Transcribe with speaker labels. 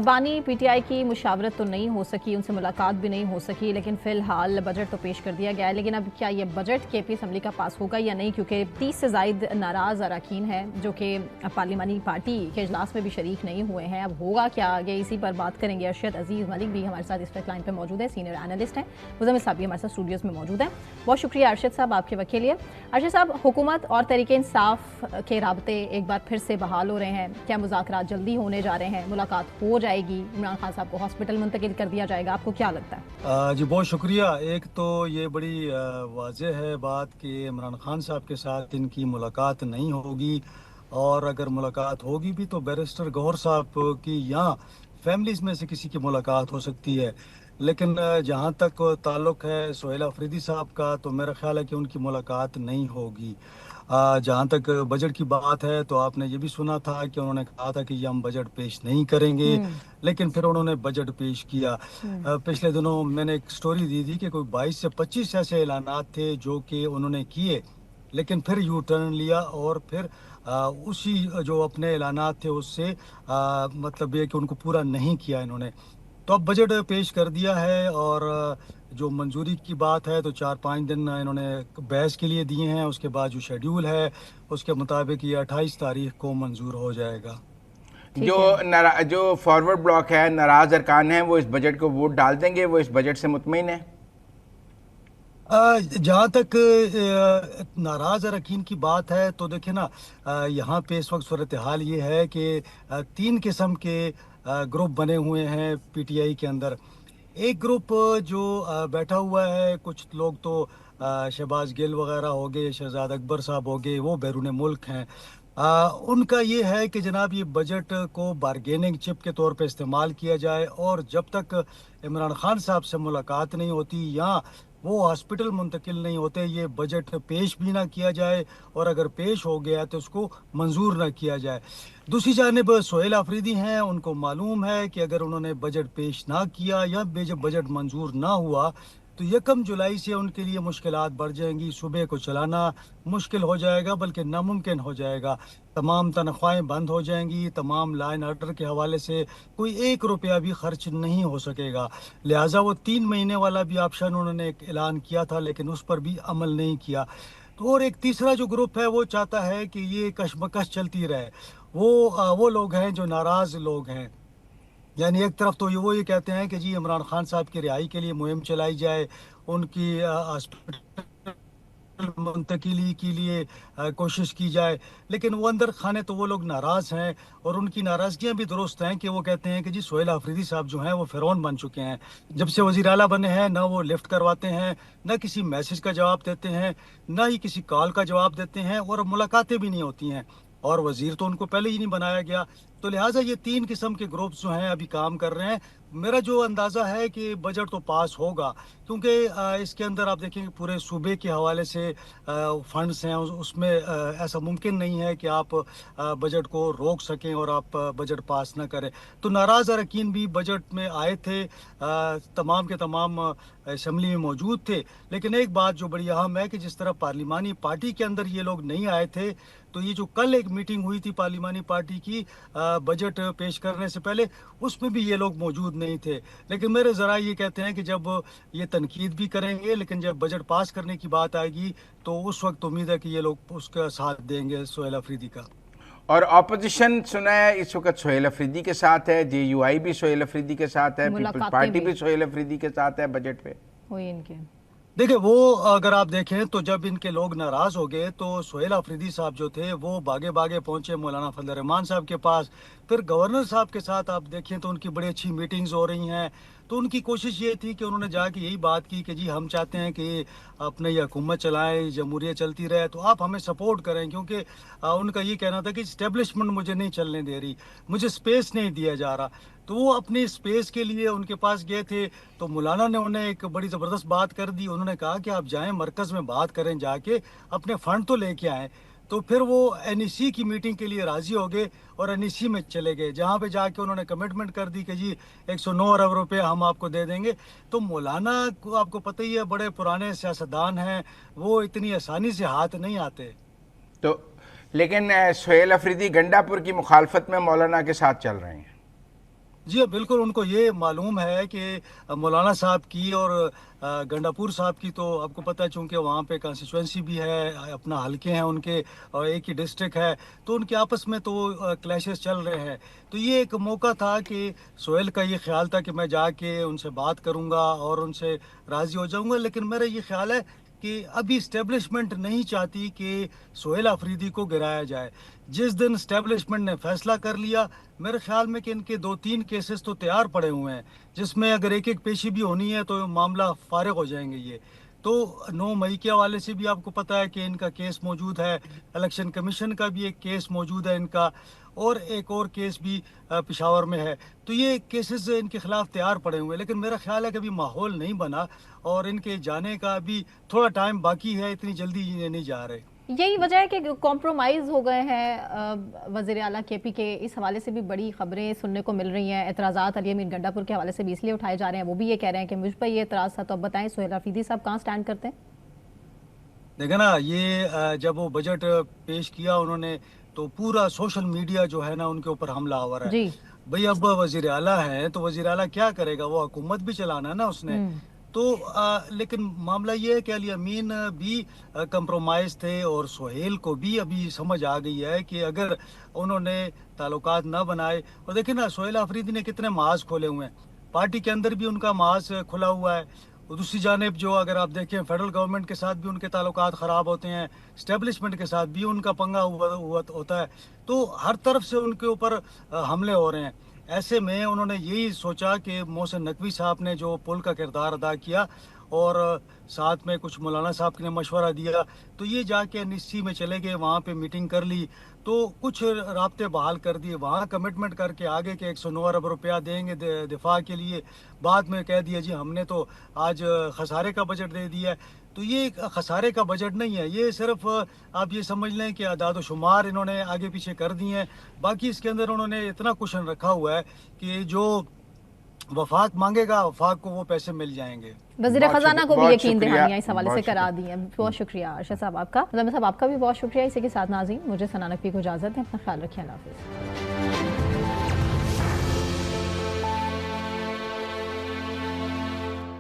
Speaker 1: बानी पीटीआई की मुशावरत तो नहीं हो सकी, उनसे मुलाकात भी नहीं हो सकी, लेकिन फिलहाल बजट तो पेश कर दिया गया है। लेकिन अब क्या ये बजट केपी असम्बली का पास होगा या नहीं, क्योंकि 30 से ज़ायद नाराज़ अरकान हैं जो कि पार्लिमानी पार्टी के इजलास में भी शरीक नहीं हुए हैं। अब होगा क्या आगे, इसी पर बात करेंगे। अरशद अजीज़ मलिक भी हमारे साथ इस वक्त लाइन पर मौजूद है, सीनियर एनालिस्ट हैं। मुज़म्मिल साहब भी हमारे साथ स्टूडियोज़ में मौजूद हैं। बहुत शुक्रिया अरशद साहब आपके वक्त के लिए। अरशद साहब, हुकूमत और तहरीक इंसाफ के राबते एक बार फिर से बहाल हो रहे हैं, क्या मुज़ाकरात जल्दी होने जा रहे हैं, मुलाकात हो जाएगी, इमरान खान साहब को हॉस्पिटल मुंतकिल कर दिया जाएगा, आपको क्या लगता है?
Speaker 2: जी बहुत शुक्रिया। एक तो ये बड़ी वाज़ेह है बात कि इमरान खान साहब के साथ इनकी मुलाकात नहीं होगी, और अगर मुलाकात होगी भी तो बैरिस्टर गौहर साहब की या फैमिलीज़ में से किसी की मुलाकात हो सकती है। लेकिन जहाँ तक ताल्लुक़ है सोहेल अफरीदी साहब का, तो मेरा ख्याल है कि उनकी मुलाकात नहीं होगी। जहाँ तक बजट की बात है, तो आपने ये भी सुना था कि उन्होंने कहा था कि ये हम बजट पेश नहीं करेंगे, लेकिन फिर उन्होंने बजट पेश किया। पिछले दिनों मैंने एक स्टोरी दी थी कि कोई 22 से 25 ऐसे ऐलानात थे जो कि उन्होंने किए, लेकिन फिर यू टर्न लिया और फिर उसी जो अपने ऐलानात थे उससे मतलब ये कि उनको पूरा नहीं किया इन्होंने। तो अब बजट पेश कर दिया है, और जो मंजूरी की बात है तो 4-5 दिन इन्होंने बहस के लिए दिए हैं। उसके बाद जो शेड्यूल है उसके मुताबिक ये 28 तारीख को मंजूर हो जाएगा।
Speaker 3: जो फॉरवर्ड ब्लॉक है, नाराज अरकान हैं, वो इस बजट को वोट डाल देंगे, वो इस बजट से मुतमईन है?
Speaker 2: जहाँ तक नाराज अरकान की बात है तो देखिए ना, यहाँ पे इस वक्त सूरत हाल ये है कि 3 किस्म के ग्रुप बने हुए हैं पीटीआई के अंदर। एक ग्रुप जो बैठा हुआ है, कुछ लोग तो शहबाज गिल वगैरह हो गए, शहजाद अकबर साहब हो गए, वो बैरून मुल्क हैं। उनका ये है कि जनाब ये बजट को बारगेनिंग चिप के तौर पे इस्तेमाल किया जाए, और जब तक इमरान खान साहब से मुलाकात नहीं होती या वो हॉस्पिटल मुंतकिल नहीं होते, ये बजट पेश भी ना किया जाए, और अगर पेश हो गया तो उसको मंजूर ना किया जाए। दूसरी जानिब सोहेल अफरीदी हैं, उनको मालूम है कि अगर उन्होंने बजट पेश ना किया या जब बजट मंजूर ना हुआ तो 1 जुलाई से उनके लिए मुश्किलात बढ़ जाएंगी। सुबह को चलाना मुश्किल हो जाएगा, बल्कि नामुमकिन हो जाएगा। तमाम तनख्वाहें बंद हो जाएंगी, तमाम लाइन ऑर्डर के हवाले से कोई 1 रुपया भी खर्च नहीं हो सकेगा। लिहाजा वो 3 महीने वाला भी ऑप्शन उन्होंने एक ऐलान किया था, लेकिन उस पर भी अमल नहीं किया। तो और एक तीसरा जो ग्रुप है वो चाहता है कि ये कशमकश चलती रहे। वो लोग हैं जो नाराज़ लोग हैं। यानी एक तरफ तो वो ये कहते हैं कि जी इमरान खान साहब की रिहाई के लिए मुहिम चलाई जाए, उनकी हॉस्पिटल मुंतकिली के लिए कोशिश की जाए, लेकिन वो अंदर खाने तो वो लोग नाराज़ हैं, और उनकी नाराज़गियाँ भी दुरुस्त हैं कि वो कहते हैं कि जी सोहेल अफरीदी साहब जो हैं वो फ़िरौन बन चुके हैं। जब से वज़ीर आला बने हैं, ना वो लिफ्ट करवाते हैं, ना किसी मैसेज का जवाब देते हैं, ना ही किसी कॉल का जवाब देते हैं, और मुलाकातें भी नहीं होती हैं, और वज़ीर तो उनको पहले ही नहीं बनाया गया। तो लिहाजा ये 3 किस्म के ग्रुप्स जो हैं अभी काम कर रहे हैं। मेरा जो अंदाज़ा है कि बजट तो पास होगा, क्योंकि इसके अंदर आप देखेंगे पूरे सूबे के हवाले से फंड्स हैं, उसमें ऐसा मुमकिन नहीं है कि आप बजट को रोक सकें और आप बजट पास ना करें। तो नाराज़ अरकान भी बजट में आए थे, तमाम के तमाम असम्बली में मौजूद थे। लेकिन एक बात जो बड़ी अहम है कि जिस तरह पार्लिमानी पार्टी के अंदर ये लोग नहीं आए थे, तो ये जो कल एक मीटिंग हुई थी पार्लिमानी पार्टी की बजट पेश करने से पहले, उसमें भी ये लोग मौजूद नहीं थे। लेकिन मेरे ज़रा ये कहते हैं कि जब ये तनकीद भी करेंगे, लेकिन जब बजट पास करने की बात आएगी तो उस वक्त उम्मीद है कि ये लोग उसका साथ देंगे सोहेल अफरीदी का।
Speaker 3: और ऑपोजिशन सुना है इस वक्त सोहेल अफरीदी के साथ है, JUI भी सोहेल अफरीदी के साथ है, पीपल्स पार्टी भी सोहेल अफरीदी के साथ है बजट पे
Speaker 1: हुई इनके।
Speaker 2: देखिए वो अगर आप देखें तो जब इनके लोग नाराज हो गए तो सोहेल अफरीदी साहब जो थे वो भागे भागे पहुंचे मौलाना फजल रहमान साहब के पास। फिर गवर्नर साहब के साथ आप देखें तो उनकी बड़ी अच्छी मीटिंग्स हो रही हैं। तो उनकी कोशिश ये थी कि उन्होंने जाके यही बात की कि जी हम चाहते हैं कि अपने ये हुकूमत चलाएं, जमहूरियत चलती रहे, तो आप हमें सपोर्ट करें, क्योंकि उनका ये कहना था कि इस्टेब्लिशमेंट मुझे नहीं चलने दे रही, मुझे स्पेस नहीं दिया जा रहा। तो वो अपनी स्पेस के लिए उनके पास गए थे। तो मौलाना ने उन्हें एक बड़ी ज़बरदस्त बात कर दी। उन्होंने कहा कि आप जाएं मरकज़ में बात करें, जाके अपने फ़ंड तो लेके आएँ। तो फिर वो NEC की मीटिंग के लिए राज़ी हो गए और NEC में चले गए, जहाँ पे जाके उन्होंने कमिटमेंट कर दी कि जी 109 अरब रुपए हम आपको दे देंगे। तो मौलाना को आपको पता ही है, बड़े पुराने सियासतदान हैं, वो इतनी आसानी से हाथ नहीं आते।
Speaker 3: तो लेकिन सोहेल अफरीदी गंडापुर की मुखालफत में मौलाना के साथ चल रहे हैं।
Speaker 2: जी हाँ, बिल्कुल उनको ये मालूम है कि मौलाना साहब की और गंडापुर साहब की, तो आपको पता है चूंकि वहाँ पे कॉन्स्टिट्यूंसी भी है, अपना हलके हैं उनके और एक ही डिस्ट्रिक्ट है, तो उनके आपस में तो क्लैशेस चल रहे हैं। तो ये एक मौका था कि सोहेल का ये ख्याल था कि मैं जाके उनसे बात करूँगा और उनसे राज़ी हो जाऊँगा, लेकिन मेरा ये ख्याल है कि अभी इस्टेब्लिशमेंट नहीं चाहती कि सोहेल अफरीदी को गिराया जाए। जिस दिन इस्टेब्लिशमेंट ने फैसला कर लिया, मेरे ख्याल में कि इनके 2-3 केसेस तो तैयार पड़े हुए हैं, जिसमें अगर एक एक पेशी भी होनी है तो मामला फारिग हो जाएंगे ये। तो 9 मई के हवाले से भी आपको पता है कि इनका केस मौजूद है, इलेक्शन कमीशन का भी एक केस मौजूद है इनका, और एक और केस भी पेशावर में है। तो ये केसेस इनके खिलाफ तैयार पड़े हुए हैं, लेकिन मेरा ख्याल है कि अभी माहौल नहीं बना और इनके जाने का अभी थोड़ा टाइम बाकी है, इतनी जल्दी ये नहीं जा रहे।
Speaker 1: यही वजह है कि कॉम्प्रोमाइज़ हो गए हैं वज़ीर आला केपी के। इस हवाले से भी बड़ी खबरें सुनने को मिल रही हैं। एतराज़ात अली अमीर गंडापुर के हवाले से भी इसलिए उठाए जा रहे हैं, वो भी ये कह रहे हैं कि मुझ पर ये एतराज़ था। तो अब बताएं सोहेल अफरीदी साहब कहाँ स्टैंड करते हैं?
Speaker 2: देखे ना, ये जब वो बजट पेश किया उन्होंने, तो पूरा सोशल मीडिया जो है ना उनके ऊपर हमला आवर है।
Speaker 1: जी।
Speaker 2: भाई अब वजीर आला है तो वजीर आला क्या करेगा, वो हुकूमत भी चलाना है ना उसने। तो लेकिन मामला ये है कि अली अमीन भी कंप्रोमाइज थे और सोहेल को भी अभी समझ आ गई है कि अगर उन्होंने ताल्लुकात ना बनाए, और देखिए ना सोहेल अफरीदी ने कितने महाज खोले हुए हैं, पार्टी के अंदर भी उनका महाज खुला हुआ है, और दूसरी जानेब जो अगर आप देखें फेडरल गवर्नमेंट के साथ भी उनके ताल्लुकात ख़राब होते हैं, स्टैब्लिशमेंट के साथ भी उनका पंगा हुआ होता है। तो हर तरफ से उनके ऊपर हमले हो रहे हैं। ऐसे में उन्होंने यही सोचा कि मोहसिन नकवी साहब ने जो पुल का किरदार अदा किया और साथ में कुछ मौलाना साहब ने मशवरा दिया, तो ये जाके NSC में चले गए, वहाँ पे मीटिंग कर ली, तो कुछ राब्ते बहाल कर दिए, वहाँ कमिटमेंट करके आगे के 109 अरब रुपया देंगे दिफा के लिए। बाद में कह दिया जी हमने तो आज खसारे का बजट दे दिया है। तो ये एक खसारे का बजट नहीं है, ये सिर्फ आप ये समझ लें कि आदाद शुमार इन्होंने आगे पीछे कर दिए हैं। बाकी इसके अंदर उन्होंने इतना कुशन रखा हुआ है कि जो वफाक मांगेगा वफाक को वो पैसे मिल जाएंगे।
Speaker 1: वज़ीर खजाना को भी यकीन
Speaker 3: शुक्रिया,
Speaker 1: दहानियां इस हवाले से करा दी हैं। बहुत शुक्रिया अरशद साहब आपका, साहब आपका भी बहुत शुक्रिया। इसी के साथ नाज़रीन मुझे सना नकवी को इजाज़त दें। अपना ख्याल रखिए, अल्लाह हाफ़िज़।